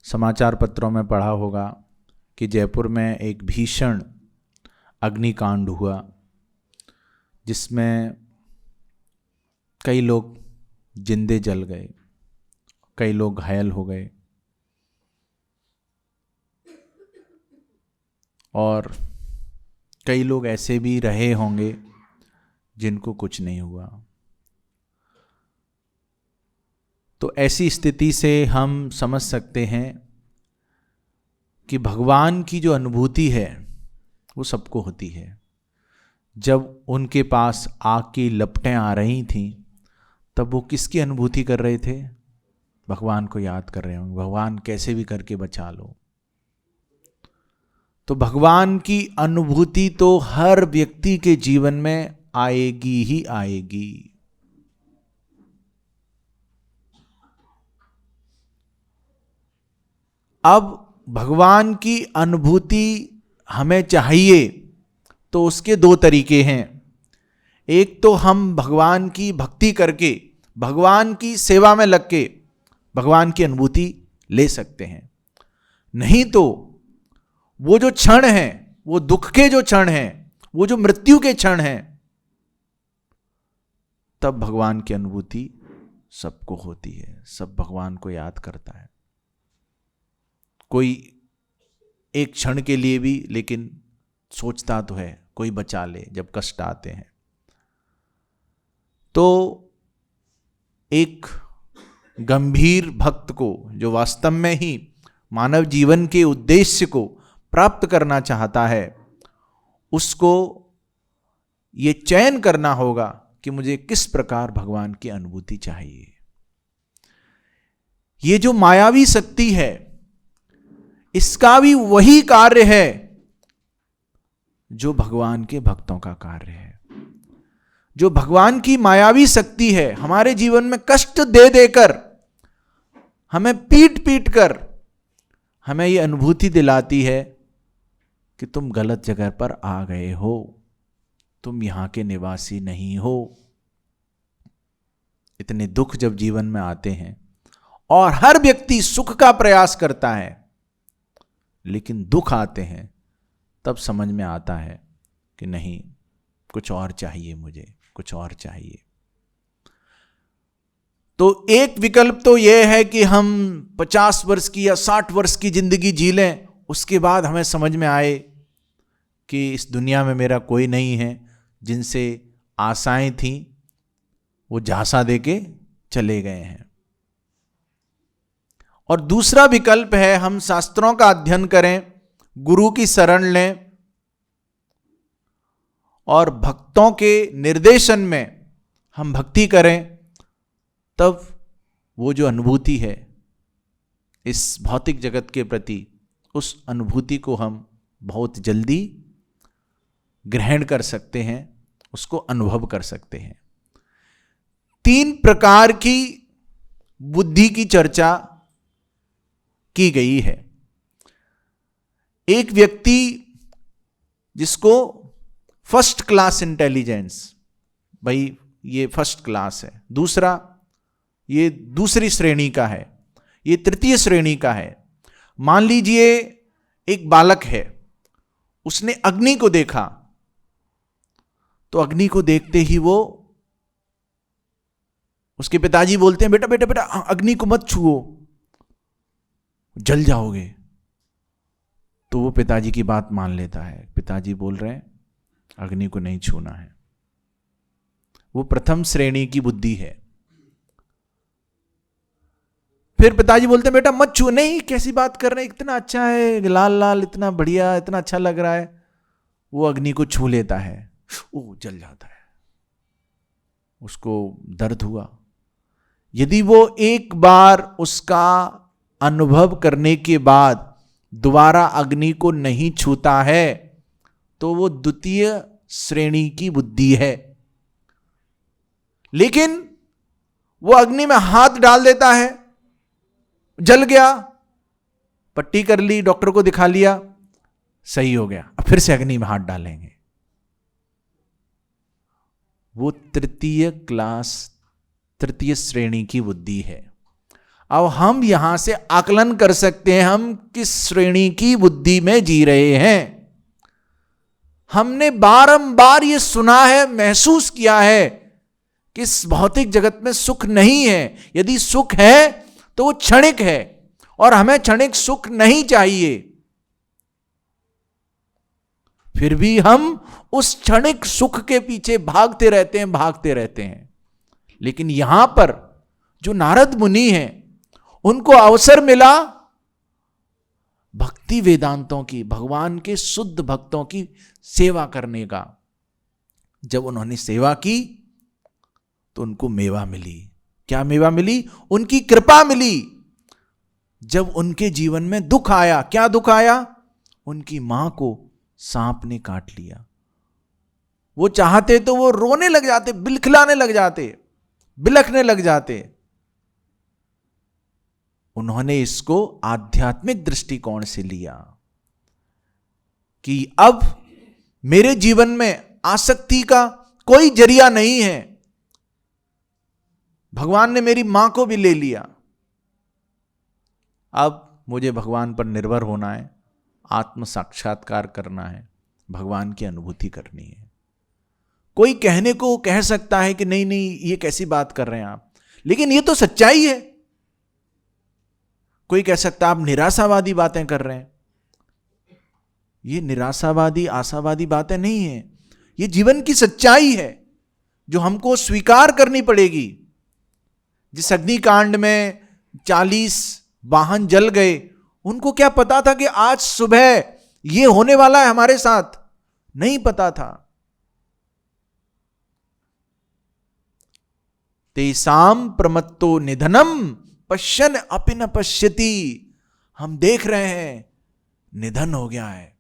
समाचार पत्रों में पढ़ा होगा कि जयपुर में एक भीषण अग्निकांड हुआ जिसमें कई लोग जिंदे जल गए, कई लोग घायल हो गए और कई लोग ऐसे भी रहे होंगे जिनको कुछ नहीं हुआ। तो ऐसी स्थिति से हम समझ सकते हैं कि भगवान की जो अनुभूति है वो सबको होती है। जब उनके पास आग की लपटें आ रही थीं तब वो किसकी अनुभूति कर रहे थे? भगवान को याद कर रहे होंगे, भगवान कैसे भी करके बचा लो। तो भगवान की अनुभूति तो हर व्यक्ति के जीवन में आएगी ही आएगी। अब भगवान की अनुभूति हमें चाहिए तो उसके दो तरीके हैं। एक तो हम भगवान की भक्ति करके, भगवान की सेवा में लग के भगवान की अनुभूति ले सकते हैं। नहीं तो वो जो क्षण हैं, वो दुख के जो क्षण हैं, वो जो मृत्यु के क्षण हैं, तब भगवान की अनुभूति सबको होती है। सब भगवान को याद करता है, कोई एक क्षण के लिए भी, लेकिन सोचता तो है कोई बचा ले जब कष्ट आते हैं। तो एक गंभीर भक्त को जो वास्तव में ही मानव जीवन के उद्देश्य को प्राप्त करना चाहता है, उसको ये चयन करना होगा कि मुझे किस प्रकार भगवान की अनुभूति चाहिए। ये जो मायावी शक्ति है, इसका भी वही कार्य है जो भगवान के भक्तों का कार्य है। जो भगवान की मायावी शक्ति है, हमारे जीवन में कष्ट दे देकर, हमें पीट पीट कर हमें यह अनुभूति दिलाती है कि तुम गलत जगह पर आ गए हो, तुम यहां के निवासी नहीं हो। इतने दुख जब जीवन में आते हैं और हर व्यक्ति सुख का प्रयास करता है, लेकिन दुख आते हैं तब समझ में आता है कि नहीं, कुछ और चाहिए, मुझे कुछ और चाहिए। तो एक विकल्प तो यह है कि हम 50 वर्ष की या 60 वर्ष की जिंदगी जी लें, उसके बाद हमें समझ में आए कि इस दुनिया में मेरा कोई नहीं है, जिनसे आशाएं थीं वो झांसा देके चले गए हैं। और दूसरा विकल्प है हम शास्त्रों का अध्ययन करें, गुरु की शरण लें और भक्तों के निर्देशन में हम भक्ति करें। तब वो जो अनुभूति है इस भौतिक जगत के प्रति, उस अनुभूति को हम बहुत जल्दी ग्रहण कर सकते हैं, उसको अनुभव कर सकते हैं। 3 प्रकार की बुद्धि की चर्चा की गई है। एक व्यक्ति जिसको फर्स्ट क्लास इंटेलिजेंस, भाई ये फर्स्ट क्लास है, दूसरा ये दूसरी श्रेणी का है, ये तृतीय श्रेणी का है। मान लीजिए एक बालक है, उसने अग्नि को देखा, तो अग्नि को देखते ही वो, उसके पिताजी बोलते हैं बेटा बेटा बेटा अग्नि को मत छुओ, जल जाओगे। तो वो पिताजी की बात मान लेता है, पिताजी बोल रहे हैं अग्नि को नहीं छूना है। वो प्रथम श्रेणी की बुद्धि है। फिर पिताजी बोलते हैं बेटा मत छू, नहीं कैसी बात कर रहे हैं, इतना अच्छा है, लाल लाल इतना बढ़िया, इतना अच्छा लग रहा है। वो अग्नि को छू लेता है, वो जल जाता है, उसको दर्द हुआ। यदि वो एक बार उसका अनुभव करने के बाद दोबारा अग्नि को नहीं छूता है तो वो द्वितीय श्रेणी की बुद्धि है। लेकिन वो अग्नि में हाथ डाल देता है, जल गया, पट्टी कर ली, डॉक्टर को दिखा लिया, सही हो गया, अब फिर से अग्नि में हाथ डालेंगे। वो तृतीय श्रेणी की बुद्धि है। अब हम यहां से आकलन कर सकते हैं हम किस श्रेणी की बुद्धि में जी रहे हैं। हमने बारंबार ये सुना है, महसूस किया है कि इस भौतिक जगत में सुख नहीं है। यदि सुख है तो वो क्षणिक है और हमें क्षणिक सुख नहीं चाहिए। फिर भी हम उस क्षणिक सुख के पीछे भागते रहते हैं। लेकिन यहां पर जो नारद मुनि हैं, उनको अवसर मिला भक्ति वेदांतों की, भगवान के शुद्ध भक्तों की सेवा करने का। जब उन्होंने सेवा की तो उनको मेवा मिली। क्या मेवा मिली? उनकी कृपा मिली। जब उनके जीवन में दुख आया, क्या दुख आया? उनकी मां को सांप ने काट लिया। वो चाहते तो वो रोने लग जाते, बिलखिलाने लग जाते, बिलखने लग जाते। उन्होंने इसको आध्यात्मिक दृष्टिकोण से लिया कि अब मेरे जीवन में आसक्ति का कोई जरिया नहीं है। भगवान ने मेरी मां को भी ले लिया, अब मुझे भगवान पर निर्भर होना है, आत्म साक्षात्कार करना है, भगवान की अनुभूति करनी है। कोई कहने को कह सकता है कि नहीं नहीं ये कैसी बात कर रहे हैं आप, लेकिन ये तो सच्चाई है। कोई कह सकता है आप निराशावादी बातें कर रहे हैं। ये निराशावादी आशावादी बातें नहीं है, ये जीवन की सच्चाई है जो हमको स्वीकार करनी पड़ेगी। जिस अग्निकांड में 40 वाहन जल गए, उनको क्या पता था कि आज सुबह ये होने वाला है हमारे साथ? नहीं पता था। तेसाम प्रमत्तो निधनम पश्यन अपि न पश्यति। हम देख रहे हैं निधन हो गया है,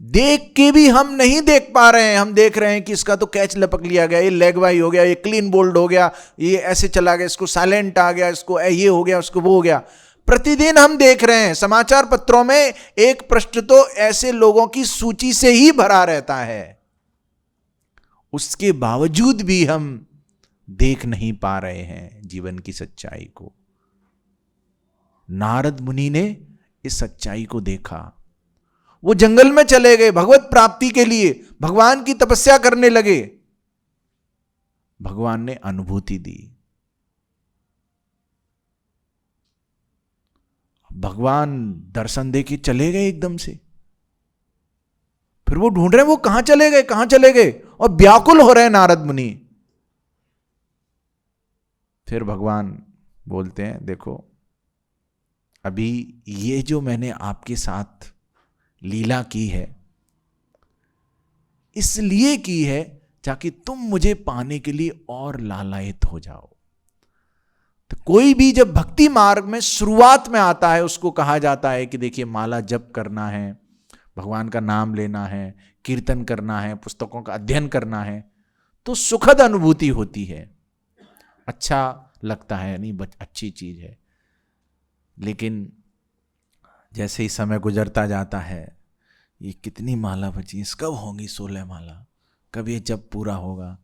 देख के भी हम नहीं देख पा रहे हैं। हम देख रहे हैं कि इसका तो कैच लपक लिया गया, ये लेग बाई हो गया, ये क्लीन बोल्ड हो गया, ये ऐसे चला गया, इसको साइलेंट आ गया, इसको ये हो गया, उसको वो हो गया। प्रतिदिन हम देख रहे हैं समाचार पत्रों में एक पृष्ठ तो ऐसे लोगों की सूची से ही भरा रहता है। उसके बावजूद भी हम देख नहीं पा रहे हैं जीवन की सच्चाई को। नारद मुनि ने इस सच्चाई को देखा। वो जंगल में चले गए भगवत प्राप्ति के लिए, भगवान की तपस्या करने लगे। भगवान ने अनुभूति दी। भगवान दर्शन दे के चले गए एकदम से। फिर वो ढूंढ रहे हैं वो कहां चले गए, कहां चले गए, और व्याकुल हो रहे हैं नारद मुनि। फिर भगवान बोलते हैं देखो, अभी ये जो मैंने आपके साथ लीला की है, इसलिए की है ताकि तुम मुझे पाने के लिए और लालायित हो जाओ। तो कोई भी जब भक्ति मार्ग में शुरुआत में आता है, उसको कहा जाता है कि देखिए माला जप करना है, भगवान का नाम लेना है, कीर्तन करना है, पुस्तकों का अध्ययन करना है, तो सुखद अनुभूति होती है, अच्छा लगता है, नहीं अच्छी चीज है। लेकिन जैसे ही समय गुजरता जाता है, ये कितनी माला बची, कब होंगी 16 माला, कब ये जब पूरा होगा,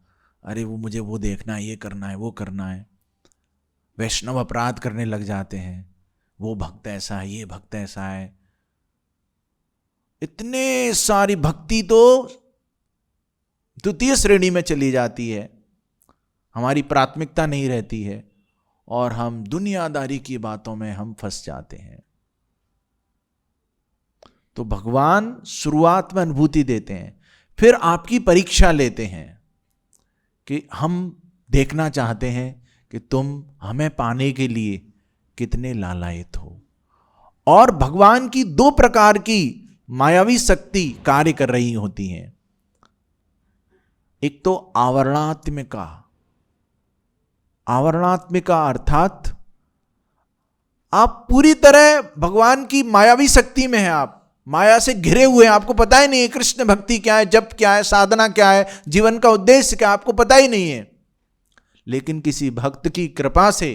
अरे वो मुझे वो देखना है, ये करना है, वो करना है। वैष्णव अपराध करने लग जाते हैं, वो भक्त ऐसा है, ये भक्त ऐसा है। इतने सारी भक्ति तो द्वितीय श्रेणी में चली जाती है, हमारी प्राथमिकता नहीं रहती है, और हम दुनियादारी की बातों में हम फंस जाते हैं। तो भगवान शुरुआत में अनुभूति देते हैं, फिर आपकी परीक्षा लेते हैं कि हम देखना चाहते हैं कि तुम हमें पाने के लिए कितने लालायित हो। और भगवान की 2 प्रकार की मायावी शक्ति कार्य कर रही होती हैं। एक तो आवरणात्मिका, आवरणात्मिका अर्थात आप पूरी तरह भगवान की मायावी शक्ति में हैं, आप माया से घिरे हुए हैं, आपको पता ही नहीं है कृष्ण भक्ति क्या है, जप क्या है, साधना क्या है, जीवन का उद्देश्य क्या, आपको पता ही नहीं है। लेकिन किसी भक्त की कृपा से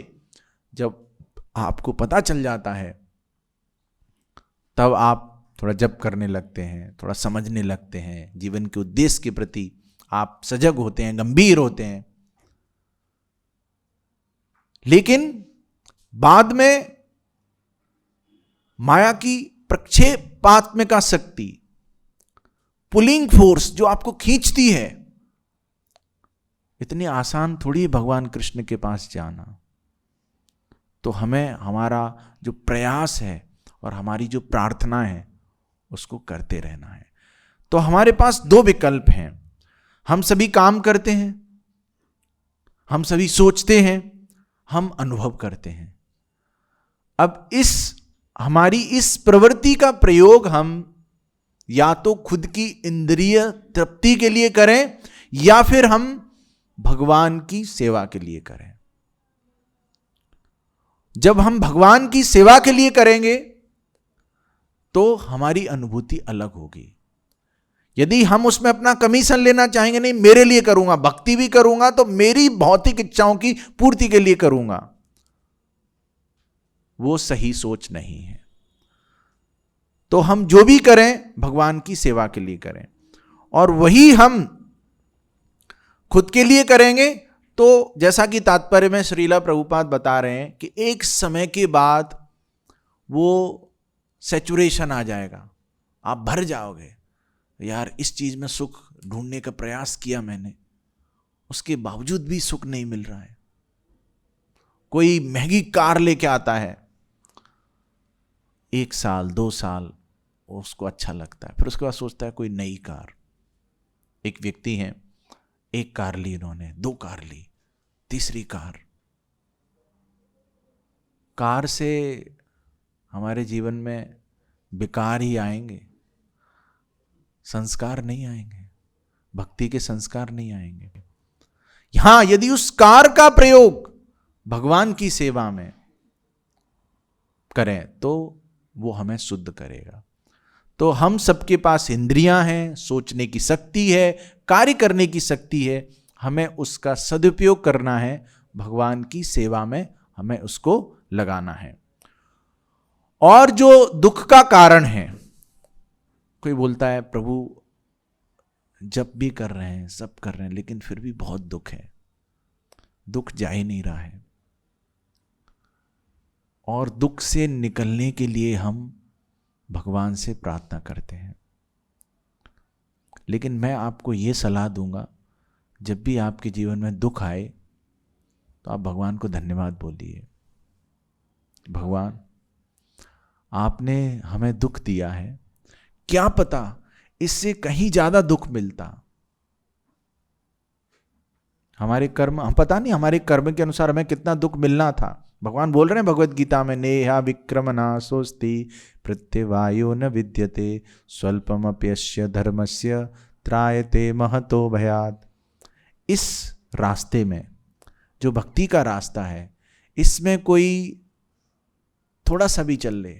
जब आपको पता चल जाता है, तब आप थोड़ा जप करने लगते हैं, थोड़ा समझने लगते हैं, जीवन के उद्देश्य के प्रति आप सजग होते हैं, गंभीर होते हैं। लेकिन बाद में माया की प्रक्षेपात्मिका शक्ति, पुलिंग फोर्स जो आपको खींचती है, इतनी आसान थोड़ी भगवान कृष्ण के पास जाना। तो हमें हमारा जो प्रयास है और हमारी जो प्रार्थना है उसको करते रहना है। तो हमारे पास दो विकल्प हैं। हम सभी काम करते हैं, हम सभी सोचते हैं, हम अनुभव करते हैं। अब हमारी इस प्रवृत्ति का प्रयोग हम या तो खुद की इंद्रिय तृप्ति के लिए करें या फिर हम भगवान की सेवा के लिए करें। जब हम भगवान की सेवा के लिए करेंगे तो हमारी अनुभूति अलग होगी। यदि हम उसमें अपना कमीशन लेना चाहेंगे, नहीं मेरे लिए करूंगा, भक्ति भी करूंगा तो मेरी भौतिक इच्छाओं की पूर्ति के लिए करूंगा, वो सही सोच नहीं है। तो हम जो भी करें भगवान की सेवा के लिए करें, और वही हम खुद के लिए करेंगे तो जैसा कि तात्पर्य में श्रीला प्रभुपाद बता रहे हैं कि एक समय के बाद वो सैचुरेशन आ जाएगा, आप भर जाओगे। यार इस चीज में सुख ढूंढने का प्रयास किया मैंने, उसके बावजूद भी सुख नहीं मिल रहा है। कोई महंगी कार लेके आता है, 1 साल 2 साल उसको अच्छा लगता है, फिर उसके बाद सोचता है कोई नई कार। एक व्यक्ति है, 1 कार ली इन्होंने, 2 कार ली, तीसरी कार से हमारे जीवन में विकार ही आएंगे, संस्कार नहीं आएंगे, भक्ति के संस्कार नहीं आएंगे। यहां यदि उस कार का प्रयोग भगवान की सेवा में करें तो वो हमें शुद्ध करेगा। तो हम सबके पास इंद्रियां हैं, सोचने की शक्ति है, कार्य करने की शक्ति है, हमें उसका सदुपयोग करना है, भगवान की सेवा में हमें उसको लगाना है। और जो दुख का कारण है, कोई बोलता है प्रभु जब भी कर रहे हैं, सब कर रहे हैं, लेकिन फिर भी बहुत दुख है, दुख जा ही नहीं रहा है। और दुख से निकलने के लिए हम भगवान से प्रार्थना करते हैं। लेकिन मैं आपको ये सलाह दूंगा, जब भी आपके जीवन में दुख आए तो आप भगवान को धन्यवाद बोलिए। भगवान आपने हमें दुख दिया है, क्या पता इससे कहीं ज्यादा दुख मिलता। हमारे कर्म, हम पता नहीं हमारे कर्म के अनुसार हमें कितना दुख मिलना था। भगवान बोल रहे हैं भगवत गीता में, नेहा विक्रमना सोस्ति प्रत्यवायो न विद्यते स्वल्पमप्यस्य धर्मस्य त्रायते महतो भयात्। इस रास्ते में जो भक्ति का रास्ता है, इसमें कोई थोड़ा सा भी चल ले,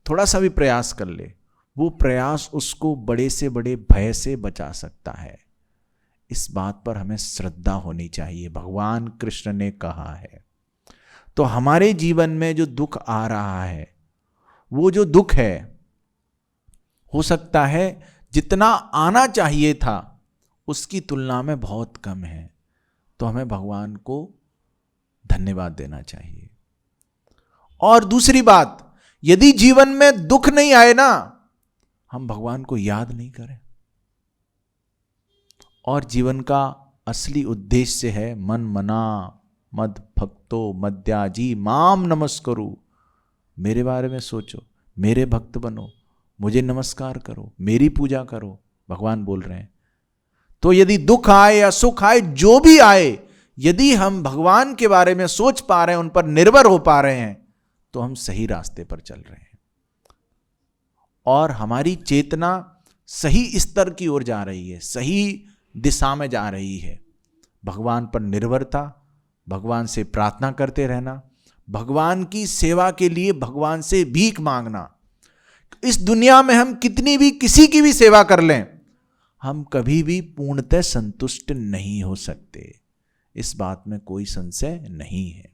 थोड़ा सा भी प्रयास कर ले, वो प्रयास उसको बड़े से बड़े भय से बचा सकता है। इस बात पर हमें श्रद्धा होनी चाहिए, भगवान कृष्ण ने कहा है। तो हमारे जीवन में जो दुख आ रहा है, वो जो दुख है हो सकता है जितना आना चाहिए था उसकी तुलना में बहुत कम है, तो हमें भगवान को धन्यवाद देना चाहिए। और दूसरी बात, यदि जीवन में दुख नहीं आए ना, हम भगवान को याद नहीं करें। और जीवन का असली उद्देश्य है मन मना मद भक्तो मद्याजी माम नमस्करो। मेरे बारे में सोचो, मेरे भक्त बनो, मुझे नमस्कार करो, मेरी पूजा करो, भगवान बोल रहे हैं। तो यदि दुख आए या सुख आए, जो भी आए, यदि हम भगवान के बारे में सोच पा रहे हैं, उन पर निर्भर हो पा रहे हैं, तो हम सही रास्ते पर चल रहे हैं और हमारी चेतना सही स्तर की ओर जा रही है, सही दिशा में जा रही है। भगवान पर निर्भरता, भगवान से प्रार्थना करते रहना, भगवान की सेवा के लिए भगवान से भीख मांगना। इस दुनिया में हम कितनी भी किसी की भी सेवा कर लें, हम कभी भी पूर्णतः संतुष्ट नहीं हो सकते, इस बात में कोई संशय नहीं है।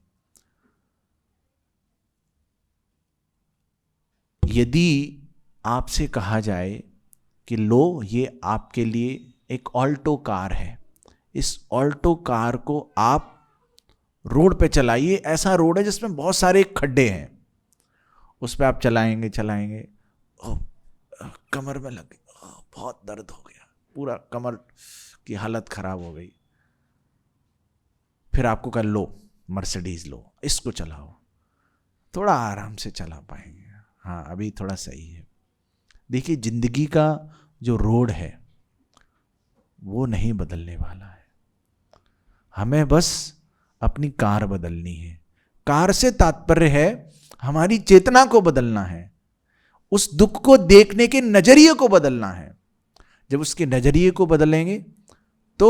यदि आपसे कहा जाए कि लो ये आपके लिए एक ऑल्टो कार है, इस ऑल्टो कार को आप रोड पे चलाइए, ऐसा रोड है जिसमें बहुत सारे खड्डे हैं, उस पर आप चलाएंगे चलाएंगे, कमर में लग गई, बहुत दर्द हो गया, पूरा कमर की हालत खराब हो गई। फिर आपको कहा लो मर्सिडीज लो, इसको चलाओ, थोड़ा आराम से चला पाएंगे, हाँ अभी थोड़ा सही है। देखिए जिंदगी का जो रोड है वो नहीं बदलने वाला है, हमें बस अपनी कार बदलनी है। कार से तात्पर्य है हमारी चेतना को बदलना है, उस दुख को देखने के नजरिए को बदलना है। जब उसके नजरिए को बदलेंगे तो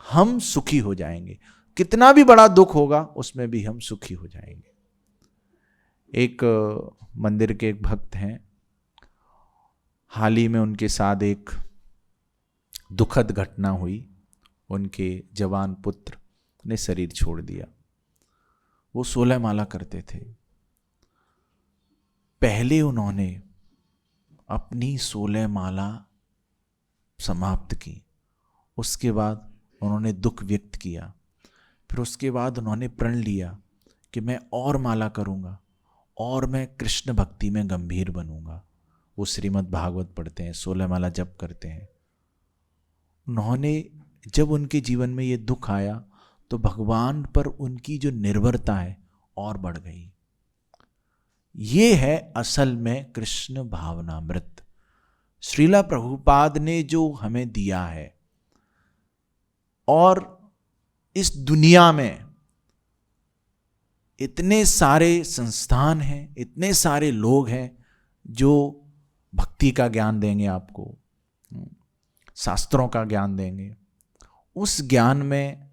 हम सुखी हो जाएंगे, कितना भी बड़ा दुख होगा उसमें भी हम सुखी हो जाएंगे। एक मंदिर के एक भक्त हैं, हाल ही में उनके साथ एक दुखद घटना हुई, उनके जवान पुत्र ने शरीर छोड़ दिया। वो 16 माला करते थे, पहले उन्होंने अपनी 16 माला समाप्त की, उसके बाद उन्होंने दुख व्यक्त किया, फिर उसके बाद उन्होंने प्रण लिया कि मैं और माला करूंगा और मैं कृष्ण भक्ति में गंभीर बनूंगा। वो श्रीमद् भागवत पढ़ते हैं, 16 माला जप करते हैं। उन्होंने जब उनके जीवन में ये दुख आया तो भगवान पर उनकी जो निर्भरता है और बढ़ गई। ये है असल में कृष्ण भावनामृत, श्रीला प्रभुपाद ने जो हमें दिया है। और इस दुनिया में इतने सारे संस्थान हैं, इतने सारे लोग हैं जो भक्ति का ज्ञान देंगे आपको, शास्त्रों का ज्ञान देंगे। उस ज्ञान में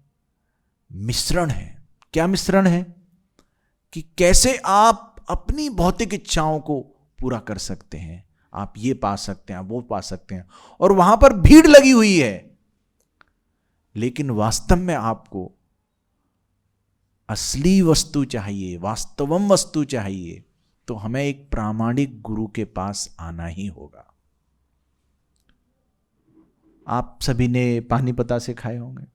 मिश्रण है। क्या मिश्रण है? कि कैसे आप अपनी भौतिक इच्छाओं को पूरा कर सकते हैं, आप ये पा सकते हैं, आप वो पा सकते हैं, और वहां पर भीड़ लगी हुई है। लेकिन वास्तव में आपको असली वस्तु चाहिए, वास्तवम वस्तु चाहिए, तो हमें एक प्रामाणिक गुरु के पास आना ही होगा। आप सभी ने पानी पतासे खाए होंगे।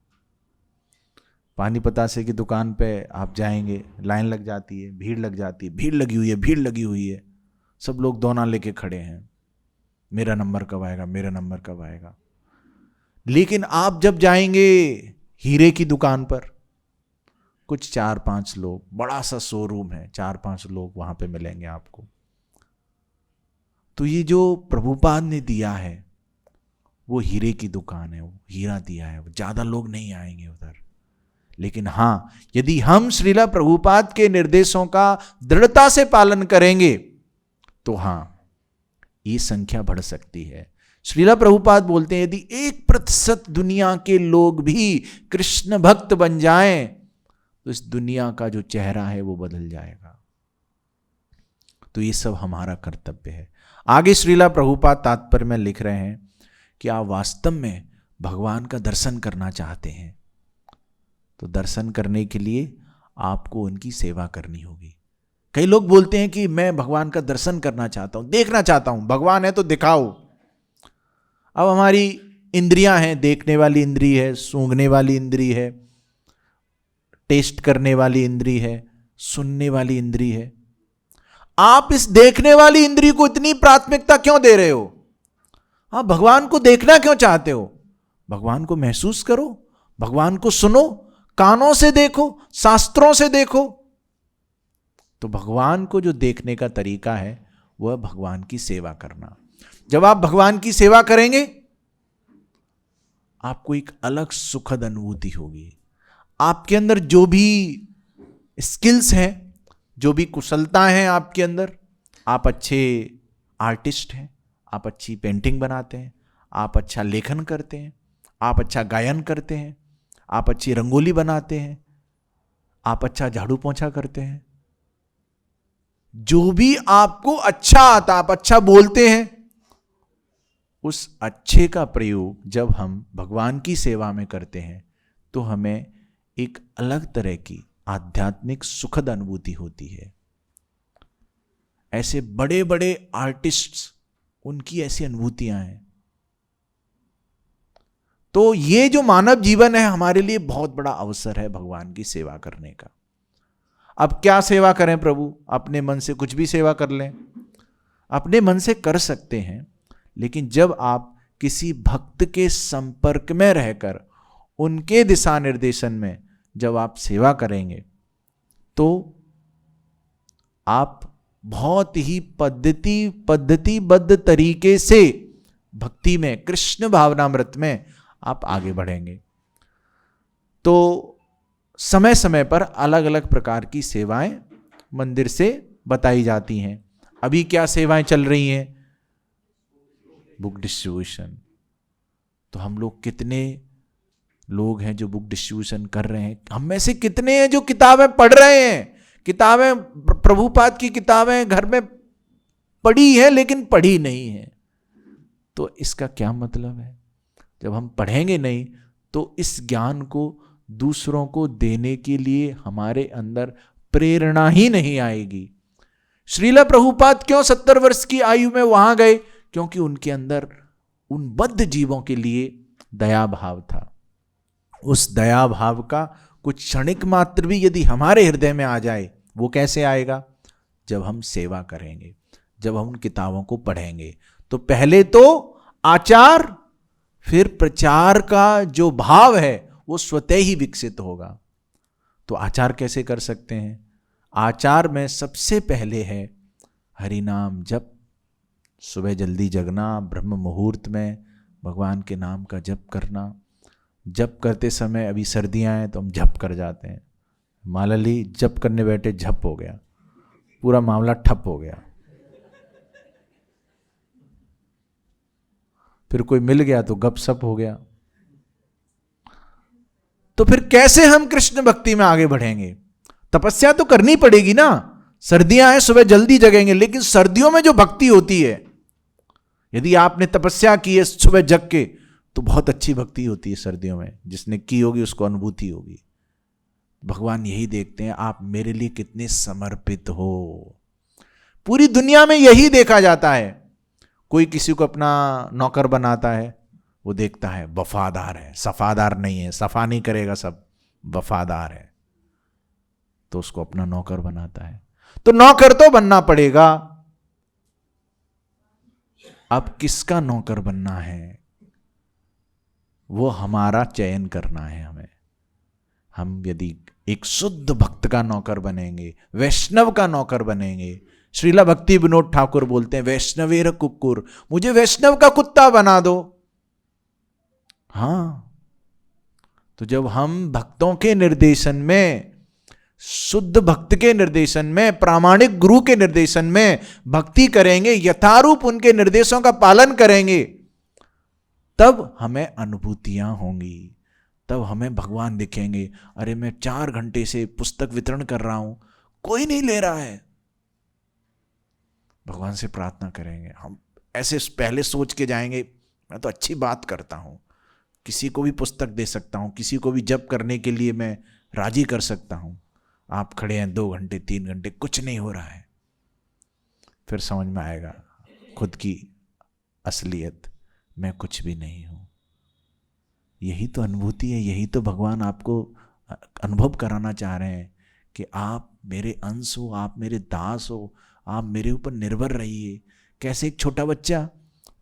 पानी पतासे की दुकान पे आप जाएंगे, लाइन लग जाती है, भीड़ लग जाती है, भीड़ लगी हुई है, भीड़ लगी हुई है, सब लोग दोना लेके खड़े हैं, मेरा नंबर कब आएगा, मेरा नंबर कब आएगा। लेकिन आप जब जाएंगे हीरे की दुकान पर, कुछ 4-5 लोग, बड़ा सा शोरूम है, 4-5 लोग वहां पे मिलेंगे आपको। तो ये जो प्रभुपाद ने दिया है वो हीरे की दुकान है, वो हीरा दिया है, वो ज्यादा लोग नहीं आएंगे उधर। लेकिन हां, यदि हम श्रीला प्रभुपाद के निर्देशों का दृढ़ता से पालन करेंगे तो हां, ये संख्या बढ़ सकती है। श्रीला प्रभुपाद बोलते हैं यदि 1% दुनिया के लोग भी कृष्ण भक्त बन जाएं तो इस दुनिया का जो चेहरा है वो बदल जाएगा। तो ये सब हमारा कर्तव्य है। आगे श्रीला प्रभुपाद तात्पर्य में लिख रहे हैं कि आप वास्तव में भगवान का दर्शन करना चाहते हैं तो दर्शन करने के लिए आपको उनकी सेवा करनी होगी। कई लोग बोलते हैं कि मैं भगवान का दर्शन करना चाहता हूं, देखना चाहता हूं, भगवान है तो दिखाओ। अब हमारी इंद्रियां हैं, देखने वाली इंद्री है, सूंघने वाली इंद्री है, टेस्ट करने वाली इंद्री है, सुनने वाली इंद्री है। आप इस देखने वाली इंद्री को इतनी प्राथमिकता क्यों दे रहे हो? आप भगवान को देखना क्यों चाहते हो? भगवान को महसूस करो, भगवान को सुनो, कानों से देखो, शास्त्रों से देखो। तो भगवान को जो देखने का तरीका है वह भगवान की सेवा करना। जब आप भगवान की सेवा करेंगे आपको एक अलग सुखद अनुभूति होगी। आपके अंदर जो भी स्किल्स हैं, जो भी कुशलता हैं आपके अंदर, आप अच्छे आर्टिस्ट हैं, आप अच्छी पेंटिंग बनाते हैं, आप अच्छा लेखन करते हैं, आप अच्छा गायन करते हैं, आप अच्छी रंगोली बनाते हैं, आप अच्छा झाड़ू पोंछा करते हैं, जो भी आपको अच्छा आता, आप अच्छा बोलते हैं, उस अच्छे का प्रयोग जब हम भगवान की सेवा में करते हैं तो हमें एक अलग तरह की आध्यात्मिक सुखद अनुभूति होती है। ऐसे बड़े बड़े आर्टिस्ट्स, उनकी ऐसी अनुभूतियां हैं। तो ये जो मानव जीवन है हमारे लिए बहुत बड़ा अवसर है भगवान की सेवा करने का। अब क्या सेवा करें प्रभु? अपने मन से कुछ भी सेवा कर लें, अपने मन से कर सकते हैं, लेकिन जब आप किसी भक्त के संपर्क में रहकर उनके दिशा निर्देशन में जब आप सेवा करेंगे तो आप बहुत ही पद्धतिबद्ध तरीके से भक्ति में, कृष्ण भावनामृत में आप आगे बढ़ेंगे। तो समय समय पर अलग अलग प्रकार की सेवाएं मंदिर से बताई जाती हैं। अभी क्या सेवाएं चल रही हैं? Book distribution. तो हम लोग कितने लोग हैं जो बुक डिस्ट्रीब्यूशन कर रहे हैं? हम में से कितने हैं जो किताबें पढ़ रहे हैं? किताबें, प्रभुपाद की किताबें घर में पढ़ी है लेकिन पढ़ी नहीं है। तो इसका क्या मतलब है? जब हम पढ़ेंगे नहीं तो इस ज्ञान को दूसरों को देने के लिए हमारे अंदर प्रेरणा ही नहीं आएगी। श्रीला प्रभुपाद क्यों 70 वर्ष की आयु में वहां गए? क्योंकि उनके अंदर उन बद्ध जीवों के लिए दया भाव था। उस दया भाव का कुछ क्षणिक मात्र भी यदि हमारे हृदय में आ जाए, वो कैसे आएगा? जब हम सेवा करेंगे, जब हम उन किताबों को पढ़ेंगे। तो पहले तो आचार, फिर प्रचार का जो भाव है वो स्वतः ही विकसित होगा। तो आचार कैसे कर सकते हैं? आचार में सबसे पहले है हरि नाम जप। सुबह जल्दी जगना, ब्रह्म मुहूर्त में भगवान के नाम का जप करना। जप करते समय, अभी सर्दियां हैं तो हम जप कर जाते हैं। माला ली, जप करने बैठे, झप हो गया, पूरा मामला ठप हो गया। फिर कोई मिल गया तो गपशप हो गया। तो फिर कैसे हम कृष्ण भक्ति में आगे बढ़ेंगे? तपस्या तो करनी पड़ेगी ना। सर्दियां हैं, सुबह जल्दी जगेंगे, लेकिन सर्दियों में जो भक्ति होती है, यदि आपने तपस्या की है सुबह जग के, तो बहुत अच्छी भक्ति होती है सर्दियों में। जिसने की होगी उसको अनुभूति होगी। भगवान यही देखते हैं, आप मेरे लिए कितने समर्पित हो। पूरी दुनिया में यही देखा जाता है। कोई किसी को अपना नौकर बनाता है, वो देखता है वफादार है, सफादार नहीं है, सफा नहीं करेगा, सब वफादार है, तो उसको अपना नौकर बनाता है। तो नौकर तो बनना पड़ेगा। अब किसका नौकर बनना है वो हमारा चयन करना है हमें। हम यदि एक शुद्ध भक्त का नौकर बनेंगे, वैष्णव का नौकर बनेंगे। श्रीला भक्ति विनोद ठाकुर बोलते हैं, वैष्णवेर कुक्कुर, मुझे वैष्णव का कुत्ता बना दो। हाँ, तो जब हम भक्तों के निर्देशन में, शुद्ध भक्त के निर्देशन में, प्रामाणिक गुरु के निर्देशन में भक्ति करेंगे, यथारूप उनके निर्देशों का पालन करेंगे, तब हमें अनुभूतियां होंगी। तब हमें भगवान दिखेंगे। अरे मैं 4 घंटे से पुस्तक वितरण कर रहा हूं, कोई नहीं ले रहा है। भगवान से प्रार्थना करेंगे। हम ऐसे पहले सोच के जाएंगे, मैं तो अच्छी बात करता हूं, किसी को भी पुस्तक दे सकता हूं, किसी को भी जप करने के लिए मैं राजी कर सकता हूं। आप खड़े हैं 2 घंटे 3 घंटे, कुछ नहीं हो रहा है। फिर समझ में आएगा खुद की असलियत, मैं कुछ भी नहीं हूं। यही तो अनुभूति है, यही तो भगवान आपको अनुभव कराना चाह रहे हैं कि आप मेरे अंश हो, आप मेरे दास हो, आप मेरे ऊपर निर्भर रहिए। कैसे एक छोटा बच्चा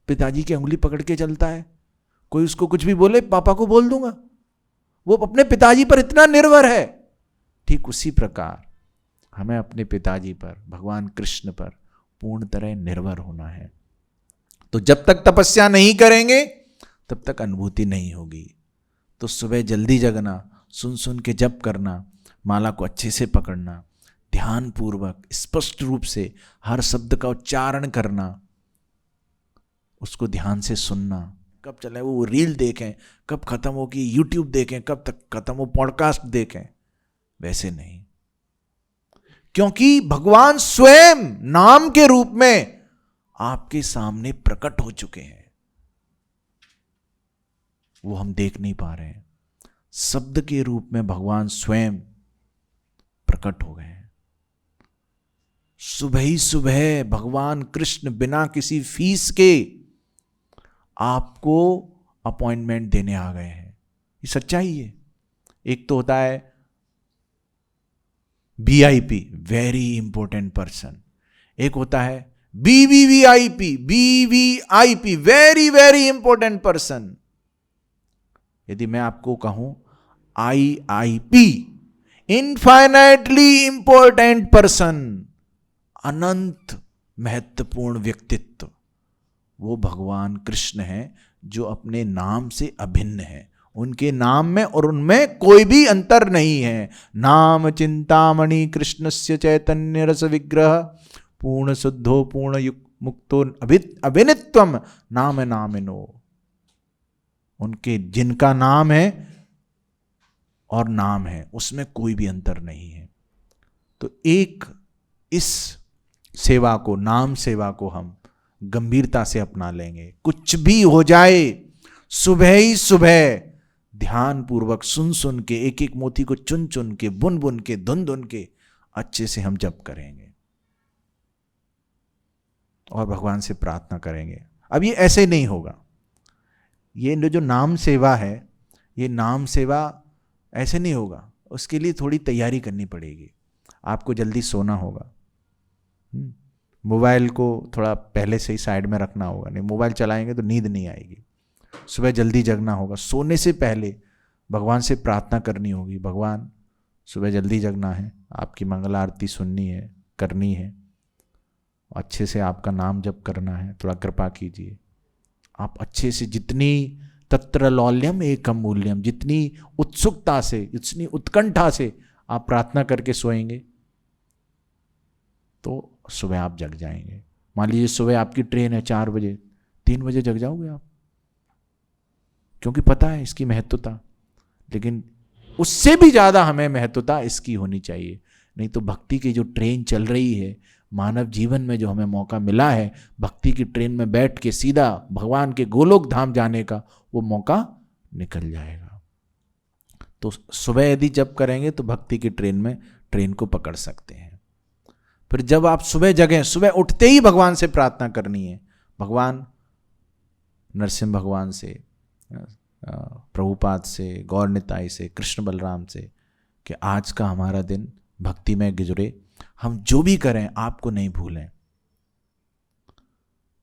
पिताजी की उंगली पकड़ के चलता है, कोई उसको कुछ भी बोले पापा को बोल दूंगा, वो अपने पिताजी पर इतना निर्भर है। ठीक उसी प्रकार हमें अपने पिताजी पर, भगवान कृष्ण पर पूर्ण तरह निर्भर होना है। तो जब तक तपस्या नहीं करेंगे तब तक अनुभूति नहीं होगी। तो सुबह जल्दी जगना, सुन सुन के जप करना, माला को अच्छे से पकड़ना, ध्यान पूर्वक स्पष्ट रूप से हर शब्द का उच्चारण करना, उसको ध्यान से सुनना। कब चले वो रील देखें, कब खत्म होगी यूट्यूब देखें, कब तक खत्म हो पॉडकास्ट देखें, वैसे नहीं। क्योंकि भगवान स्वयं नाम के रूप में आपके सामने प्रकट हो चुके हैं, वो हम देख नहीं पा रहे हैं। शब्द के रूप में भगवान स्वयं प्रकट हो गए हैं। सुबह ही सुबह भगवान कृष्ण बिना किसी फीस के आपको अपॉइंटमेंट देने आ गए हैं। ये सच्चाई है। एक तो होता है VIP, वेरी इंपॉर्टेंट पर्सन। एक होता है BVVIP, very very important person. यदि मैं आपको कहूं IIP, इनफाइनाइटली इंपॉर्टेंट पर्सन, अनंत महत्वपूर्ण व्यक्तित्व, वो भगवान कृष्ण हैं जो अपने नाम से अभिन्न है। उनके नाम में और उनमें कोई भी अंतर नहीं है। नाम चिंतामणि कृष्णस्य चैतन्य रस विग्रह पूर्ण शुद्धो पूर्ण मुक्तो अभिनित्वम नाम नामिनो। उनके जिनका नाम है और नाम है उसमें कोई भी अंतर नहीं है। तो एक इस सेवा को, नाम सेवा को हम गंभीरता से अपना लेंगे। कुछ भी हो जाए, सुबह ही सुबह ध्यान पूर्वक सुन सुन के, एक एक मोती को चुन चुन के, बुन बुन के, धुन धुन के अच्छे से हम जप करेंगे और भगवान से प्रार्थना करेंगे। अब ये ऐसे नहीं होगा। ये जो नाम सेवा है, ये नाम सेवा ऐसे नहीं होगा। उसके लिए थोड़ी तैयारी करनी पड़ेगी। आपको जल्दी सोना होगा, मोबाइल को थोड़ा पहले से ही साइड में रखना होगा, नहीं मोबाइल चलाएंगे तो नींद नहीं आएगी। सुबह जल्दी जगना होगा, सोने से पहले भगवान से प्रार्थना करनी होगी। भगवान, सुबह जल्दी जगना है, आपकी मंगल आरती सुननी है, करनी है, अच्छे से आपका नाम जप करना है, थोड़ा कृपा कीजिए। आप अच्छे से, जितनी तत्र लौल्यम एकम मूल्यम, जितनी उत्सुकता से, जितनी उत्कंठा से आप प्रार्थना करके सोएंगे तो सुबह आप जग जाएंगे। मान लीजिए सुबह आपकी ट्रेन है 4 बजे, 3 बजे जग जाओगे आप, क्योंकि पता है इसकी महत्वता। लेकिन उससे भी ज्यादा हमें महत्वता इसकी होनी चाहिए। नहीं तो भक्ति की जो ट्रेन चल रही है, मानव जीवन में जो हमें मौका मिला है भक्ति की ट्रेन में बैठ के सीधा भगवान के गोलोक धाम जाने का, वो मौका निकल जाएगा। तो सुबह यदि जप करेंगे तो भक्ति की ट्रेन में ट्रेन को पकड़ सकते हैं। फिर जब आप सुबह जगें, सुबह उठते ही भगवान से प्रार्थना करनी है। भगवान नरसिंह भगवान से, प्रभुपाद से, गौर निताई से, कृष्ण बलराम से कि आज का हमारा दिन भक्ति में गुजरे, हम जो भी करें आपको नहीं भूलें।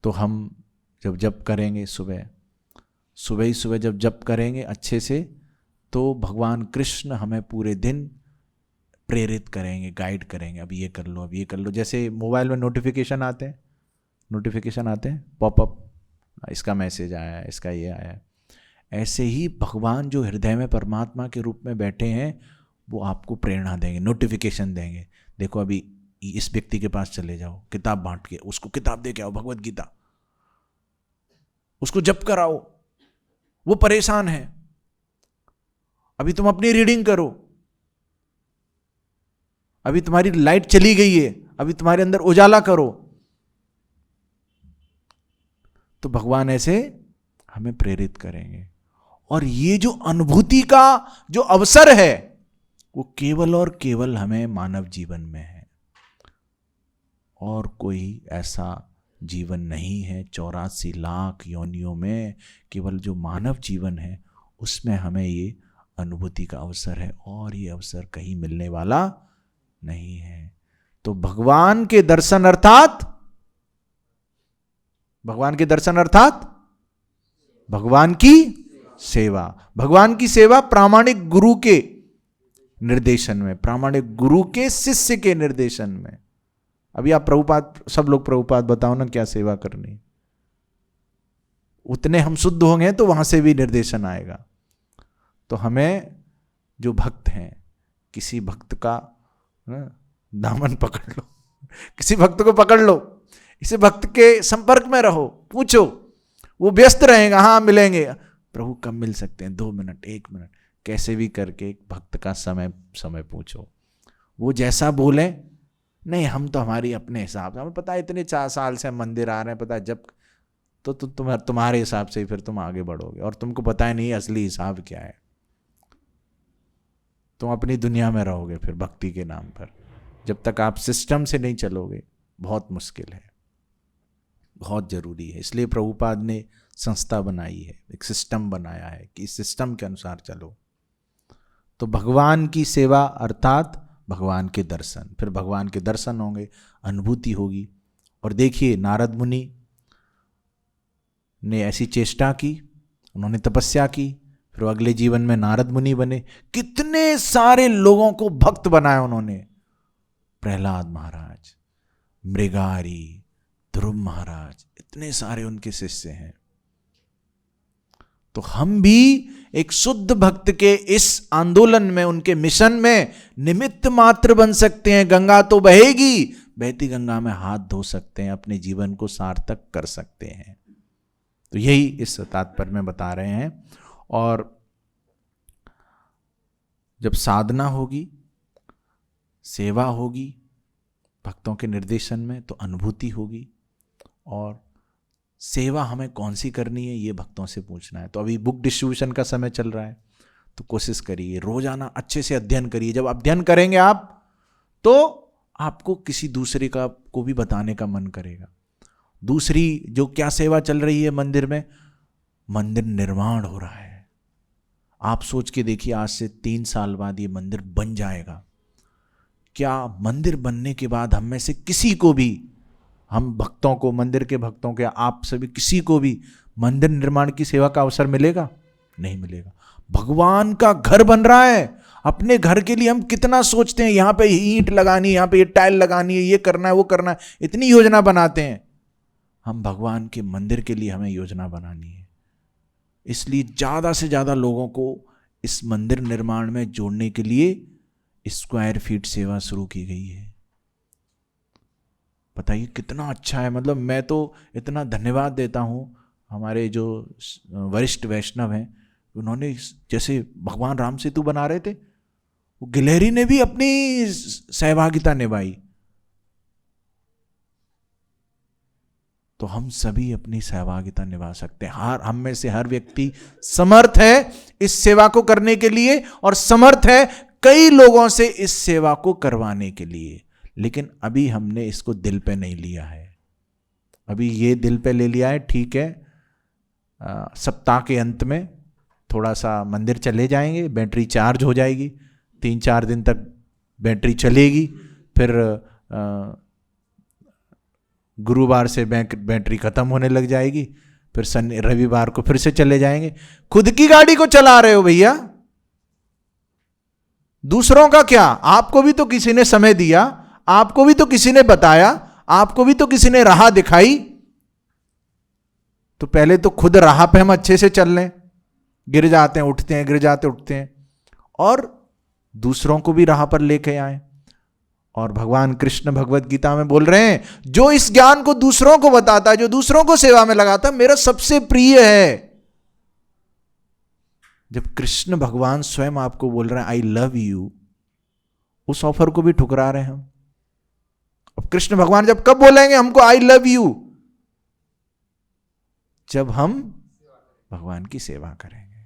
तो हम जब जप करेंगे सुबह ही सुबह जब जप करेंगे अच्छे से, तो भगवान कृष्ण हमें पूरे दिन प्रेरित करेंगे, गाइड करेंगे। अब ये कर लो, अब ये कर लो। जैसे मोबाइल में नोटिफिकेशन आते हैं, पॉपअप, इसका मैसेज आया है, इसका ये आया है। ऐसे ही भगवान जो हृदय में परमात्मा के रूप में बैठे हैं, वो आपको प्रेरणा देंगे, नोटिफिकेशन देंगे। देखो अभी इस व्यक्ति के पास चले जाओ, किताब बांट के उसको किताब दे के आओ, भगवत गीता, उसको जप कराओ, वो परेशान है। अभी तुम अपनी रीडिंग करो, अभी तुम्हारी लाइट चली गई है, अभी तुम्हारे अंदर उजाला करो। तो भगवान ऐसे हमें प्रेरित करेंगे। और ये जो अनुभूति का जो अवसर है, वो केवल और केवल हमें मानव जीवन में है, और कोई ऐसा जीवन नहीं है 84 लाख योनियों में। केवल जो मानव जीवन है उसमें हमें ये अनुभूति का अवसर है, और ये अवसर कहीं मिलने वाला नहीं है। तो भगवान के दर्शन अर्थात भगवान की सेवा। भगवान की सेवा प्रामाणिक गुरु के निर्देशन में, प्रामाणिक गुरु के शिष्य के निर्देशन में। अभी आप प्रभुपाद, सब लोग प्रभुपाद बताओ ना क्या सेवा करनी। उतने हम शुद्ध होंगे तो वहां से भी निर्देशन आएगा। तो हमें जो भक्त हैं, किसी भक्त का दामन पकड़ लो, किसी भक्त को पकड़ लो, इसी भक्त के संपर्क में रहो, पूछो, वो व्यस्त रहेगा, हाँ मिलेंगे, प्रभु कब मिल सकते हैं, 2 मिनट 1 मिनट, कैसे भी करके एक भक्त का समय पूछो। वो जैसा बोले, नहीं हम तो हमारी अपने हिसाब से, हमें पता है इतने 4 साल से हम मंदिर आ रहे हैं, पता है जब तो तुम्हारे हिसाब से ही फिर तुम आगे बढ़ोगे, और तुमको पता ही नहीं असली हिसाब क्या है। तुम अपनी दुनिया में रहोगे फिर भक्ति के नाम पर। जब तक आप सिस्टम से नहीं चलोगे, बहुत मुश्किल है, बहुत जरूरी है। इसलिए प्रभुपाद ने संस्था बनाई है, एक सिस्टम बनाया है कि इस सिस्टम के अनुसार चलो। तो भगवान की सेवा अर्थात भगवान के दर्शन, फिर भगवान के दर्शन होंगे, अनुभूति होगी। और देखिए नारद मुनि ने ऐसी चेष्टा की, उन्होंने तपस्या की, फिर अगले जीवन में नारद मुनि बने, कितने सारे लोगों को भक्त बनाया उन्होंने। प्रहलाद महाराज, मृगारी, ध्रुव महाराज, इतने सारे उनके शिष्य हैं। तो हम भी एक शुद्ध भक्त के इस आंदोलन में, उनके मिशन में निमित्त मात्र बन सकते हैं। गंगा तो बहेगी, बहती गंगा में हाथ धो सकते हैं, अपने जीवन को सार्थक कर सकते हैं। तो यही इस तात्पर्य में बता रहे हैं। और जब साधना होगी, सेवा होगी भक्तों के निर्देशन में, तो अनुभूति होगी। और सेवा हमें कौन सी करनी है, ये भक्तों से पूछना है। तो अभी बुक डिस्ट्रीब्यूशन का समय चल रहा है, तो कोशिश करिए रोजाना अच्छे से अध्ययन करिए। जब अध्ययन करेंगे आप, तो आपको किसी दूसरे का को भी बताने का मन करेगा। दूसरी जो क्या सेवा चल रही है मंदिर में, मंदिर निर्माण हो रहा है। आप सोच के देखिए, आज से 3 साल बाद ये मंदिर बन जाएगा। क्या मंदिर बनने के बाद हम में से किसी को भी, हम भक्तों को, मंदिर के भक्तों के, आप सभी किसी को भी मंदिर निर्माण की सेवा का अवसर मिलेगा? नहीं मिलेगा। भगवान का घर बन रहा है, अपने घर के लिए हम कितना सोचते हैं, यहाँ पे ईंट लगानी है, यहाँ पे ये टाइल लगानी है, ये करना है, वो करना है, इतनी योजना बनाते हैं। हम भगवान के मंदिर के लिए हमें योजना बनानी है। इसलिए ज़्यादा से ज़्यादा लोगों को इस मंदिर निर्माण में जोड़ने के लिए स्क्वायर फीट सेवा शुरू की गई है। बताइए कितना अच्छा है। मतलब मैं तो इतना धन्यवाद देता हूँ हमारे जो वरिष्ठ वैष्णव हैं, उन्होंने जैसे भगवान राम सेतु बना रहे थे, वो गिलहरी ने भी अपनी सहभागिता निभाई। तो हम सभी अपनी सहभागिता निभा सकते हैं। हम में से हर व्यक्ति समर्थ है इस सेवा को करने के लिए, और समर्थ है कई लोगों से इस सेवा को करवाने के लिए। लेकिन अभी हमने इसको दिल पे नहीं लिया है। अभी ये दिल पे ले लिया है, ठीक है, सप्ताह के अंत में थोड़ा सा मंदिर चले जाएंगे, बैटरी चार्ज हो जाएगी, 3-4 दिन तक बैटरी चलेगी, फिर गुरुवार से बैटरी खत्म होने लग जाएगी, फिर रविवार को फिर से चले जाएंगे। खुद की गाड़ी को चला रहे हो भैया, दूसरों का क्या? आपको भी तो किसी ने समय दिया, आपको भी तो किसी ने बताया, आपको भी तो किसी ने राह दिखाई। तो पहले तो खुद राह पे हम अच्छे से चल लें, गिर जाते हैं उठते हैं, गिर जाते उठते हैं, और दूसरों को भी राह पर लेके आए। और भगवान कृष्ण भगवत गीता में बोल रहे हैं, जो इस ज्ञान को दूसरों को बताता है, जो दूसरों को सेवा में लगाता है, मेरा सबसे प्रिय है। जब कृष्ण भगवान स्वयं आपको बोल रहे हैं आई लव यू, उस ऑफर को भी ठुकरा रहे हैं हम। अब कृष्ण भगवान जब कब बोलेंगे हमको आई लव यू? जब हम भगवान की सेवा करेंगे,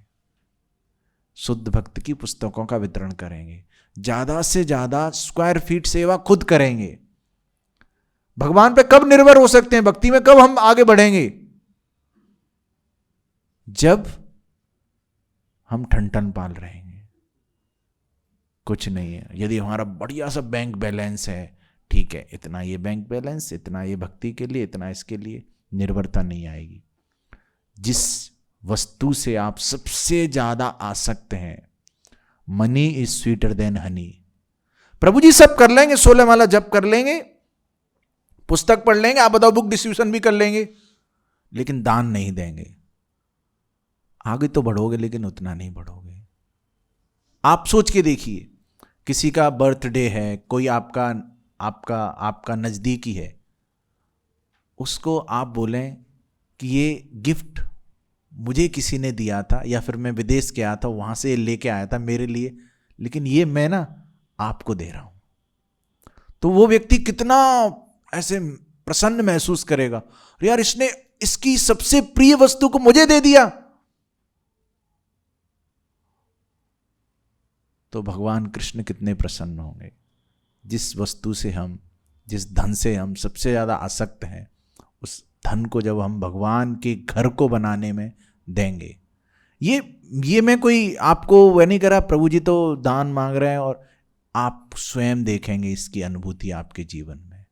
शुद्ध भक्त की पुस्तकों का वितरण करेंगे, ज्यादा से ज्यादा स्क्वायर फीट सेवा खुद करेंगे। भगवान पे कब निर्भर हो सकते हैं, भक्ति में कब हम आगे बढ़ेंगे? जब हम ठन पाल रहेंगे। कुछ नहीं है, यदि हमारा बढ़िया सा बैंक बैलेंस है, ठीक है, इतना ये बैंक बैलेंस, इतना ये भक्ति के लिए, इतना इसके लिए, निर्भरता नहीं आएगी। जिस वस्तु से आप सबसे ज्यादा आसक्त हैं, money is sweeter than honey. प्रभु जी सब कर लेंगे, 16 माला जप कर लेंगे, पुस्तक पढ़ लेंगे, आप बताओ बुक डिस्ट्रीब्यूशन भी कर लेंगे, लेकिन दान नहीं देंगे। आगे तो बढ़ोगे, लेकिन उतना नहीं बढ़ोगे। आप सोच के देखिए, किसी का बर्थडे है, कोई आपका नजदीकी है, उसको आप बोलें कि ये गिफ्ट मुझे किसी ने दिया था, या फिर मैं विदेश गया था, वहां से लेके आया था मेरे लिए, लेकिन ये मैं ना आपको दे रहा हूं, तो वो व्यक्ति कितना ऐसे प्रसन्न महसूस करेगा, यार इसने इसकी सबसे प्रिय वस्तु को मुझे दे दिया। तो भगवान कृष्ण कितने प्रसन्न होंगे। जिस वस्तु से हम, जिस धन से हम सबसे ज्यादा आसक्त हैं, उस धन को जब हम भगवान के घर को बनाने में देंगे, ये मैं कोई आपको वह नहीं करा, प्रभु जी तो दान मांग रहे हैं, और आप स्वयं देखेंगे इसकी अनुभूति आपके जीवन में।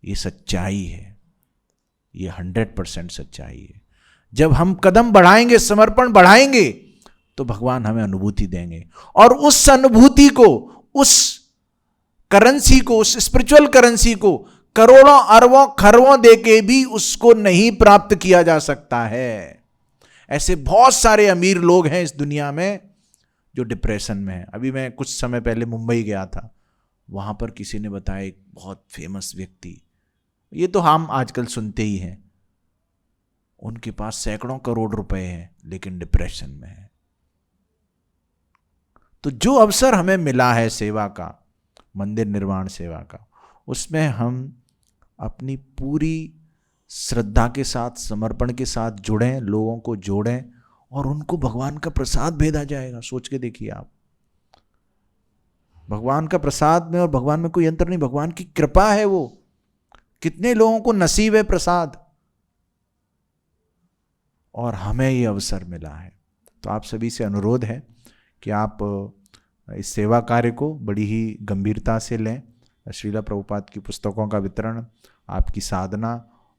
ये सच्चाई है, ये 100% सच्चाई है। जब हम कदम बढ़ाएंगे, समर्पण बढ़ाएंगे, तो भगवान हमें अनुभूति देंगे, और उस अनुभूति को, उस करेंसी को, उस स्पिरिचुअल करेंसी को करोड़ों अरबों खरबों देके भी उसको नहीं प्राप्त किया जा सकता है। ऐसे बहुत सारे अमीर लोग हैं इस दुनिया में जो डिप्रेशन में हैं। अभी मैं कुछ समय पहले मुंबई गया था, वहां पर किसी ने बताया एक बहुत फेमस व्यक्ति, ये तो हम आजकल सुनते ही हैं, उनके पास सैकड़ों करोड़ रुपए हैं लेकिन डिप्रेशन में है। तो जो अवसर हमें मिला है सेवा का, मंदिर निर्माण सेवा का, उसमें हम अपनी पूरी श्रद्धा के साथ, समर्पण के साथ जुड़ें, लोगों को जोड़ें, और उनको भगवान का प्रसाद भेजा जाएगा। सोच के देखिए आप, भगवान का प्रसाद में और भगवान में कोई अंतर नहीं, भगवान की कृपा है वो। कितने लोगों को नसीब है प्रसाद, और हमें ये अवसर मिला है। तो आप सभी से अनुरोध है कि आप इस सेवा कार्य को बड़ी ही गंभीरता से लें। श्रीला प्रभुपाद की पुस्तकों का वितरण, आपकी साधना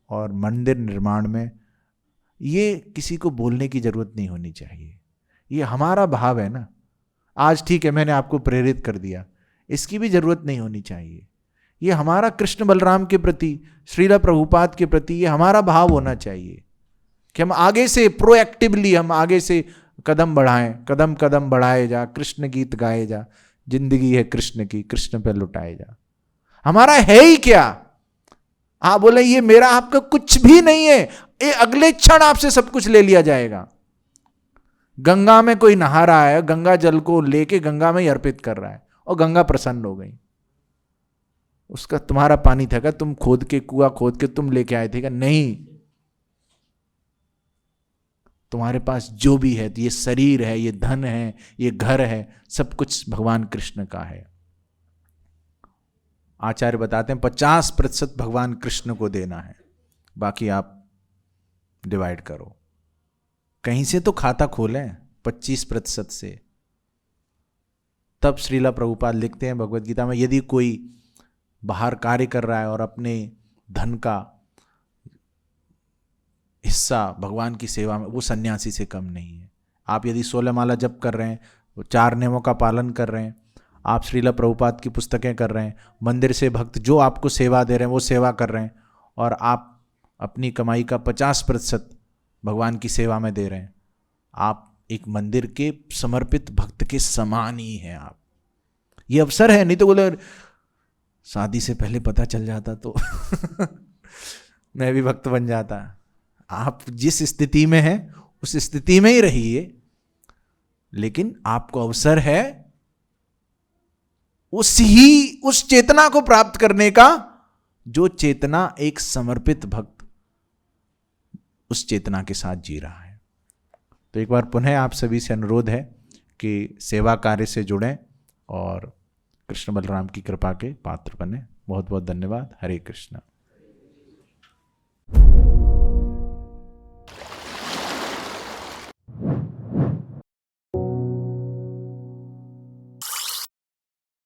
और मंदिर निर्माण में, ये किसी को बोलने की जरूरत नहीं होनी चाहिए। ये हमारा भाव है ना। आज ठीक है, मैंने आपको प्रेरित कर दिया, इसकी भी जरूरत नहीं होनी चाहिए। ये हमारा कृष्ण बलराम के प्रति, श्रीला प्रभुपाद के प्रति ये हमारा भाव होना चाहिए कि हम आगे से प्रोएक्टिवली, हम आगे से कदम बढ़ाएं, कदम कदम बढ़ाए जा, कृष्ण गीत गाए जा, जिंदगी है कृष्ण की, कृष्ण पे लुटाए जा। हमारा है ही क्या? आप बोले ये मेरा आपका कुछ भी नहीं है, ये अगले क्षण आपसे सब कुछ ले लिया जाएगा। गंगा में कोई नहा रहा है, गंगा जल को लेके गंगा में ही अर्पित कर रहा है, और गंगा प्रसन्न हो गई। उसका तुम्हारा पानी था क्या? तुम खोद के, कुआं खोद के तुम लेके आए थे क्या? नहीं, तुम्हारे पास जो भी है, ये शरीर है, ये धन है, ये घर है, सब कुछ भगवान कृष्ण का है। आचार्य बताते हैं 50% भगवान कृष्ण को देना है, बाकी आप डिवाइड करो। कहीं से तो खाता खोलें 25% से। तब श्रीला प्रभुपाद लिखते हैं भगवद गीता में, यदि कोई बाहर कार्य कर रहा है और अपने धन का हिस्सा भगवान की सेवा में, वो सन्यासी से कम नहीं है। आप यदि 16 माला जप कर रहे हैं, वो 4 नियमों का पालन कर रहे हैं, आप श्रीला प्रभुपाद की पुस्तकें कर रहे हैं, मंदिर से भक्त जो आपको सेवा दे रहे हैं वो सेवा कर रहे हैं, और आप अपनी कमाई का 50% भगवान की सेवा में दे रहे हैं, आप एक मंदिर के समर्पित भक्त के समान ही हैं आप। ये अवसर है। नहीं तो बोले शादी से पहले पता चल जाता तो मैं भी भक्त बन जाता। आप जिस स्थिति में हैं उस स्थिति में ही रहिए, लेकिन आपको अवसर है उस चेतना को प्राप्त करने का जो चेतना एक समर्पित भक्त उस चेतना के साथ जी रहा है। तो एक बार पुनः आप सभी से अनुरोध है कि सेवा कार्य से जुड़ें और कृष्ण बलराम की कृपा के पात्र बने। बहुत बहुत धन्यवाद। हरे कृष्ण।